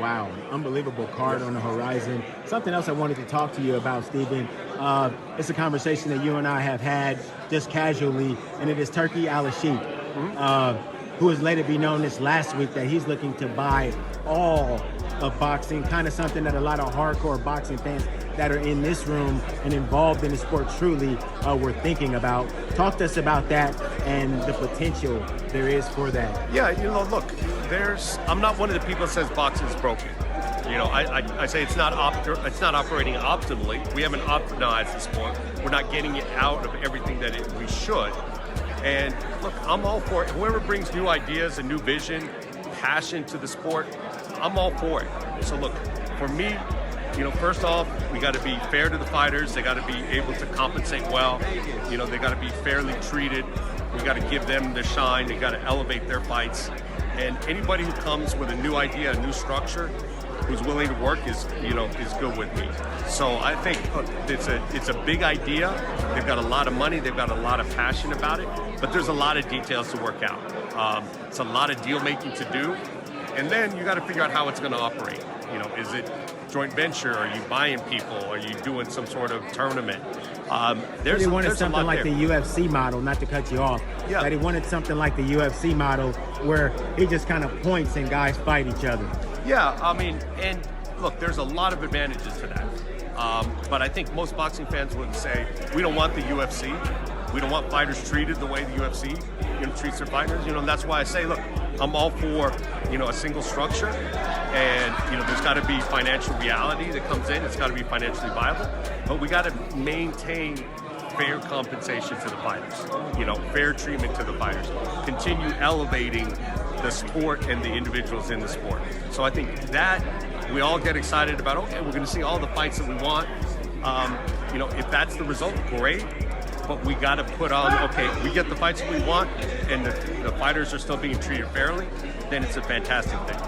Wow, unbelievable card on the horizon. Something else I wanted to talk to you about, Stephen. It's a conversation that you and I have had just casually, and it is Turki Al-Sheikh, who has let it be known this last week that he's looking to buy all of boxing, kind of something that a lot of hardcore boxing fans that are in this room and involved in the sport truly were thinking about. Talk to us about that and the potential there is for that. Yeah, look, I'm not one of the people that says boxing is broken. I say it's not operating optimally. We haven't optimized the sport. We're not getting it out of everything that we should. And look, I'm all for it. Whoever brings new ideas, a new vision, passion to the sport, I'm all for it. So look, for me, first off, we got to be fair to the fighters. They got to be able to compensate well. They got to be fairly treated. We got to give them their shine. They got to elevate their fights. And anybody who comes with a new idea, a new structure, who's willing to work is good with me. So I think it's a big idea. They've got a lot of money. They've got a lot of passion about it. But there's a lot of details to work out. It's a lot of deal making to do. And then you got to figure out how it's going to operate. Is it joint venture? Are you buying people? Are you doing some sort of tournament? He wanted something like the UFC model, not to cut you off. Yeah. That he wanted something like the UFC model where he just kind of points and guys fight each other. Yeah, and look, there's a lot of advantages to that. But I think most boxing fans would say, we don't want the UFC. We don't want fighters treated the way the UFC treats their fighters. And that's why I say, look, I'm all for, a single structure. And, there's got to be financial reality that comes in. It's got to be financially viable. But we got to maintain fair compensation to the fighters, fair treatment to the fighters, continue elevating the sport and the individuals in the sport. So I think that we all get excited about, okay, we're going to see all the fights that we want. If that's the result, great. But we got to put on, okay, we get the fights that we want and the fighters are still being treated fairly, then it's a fantastic thing.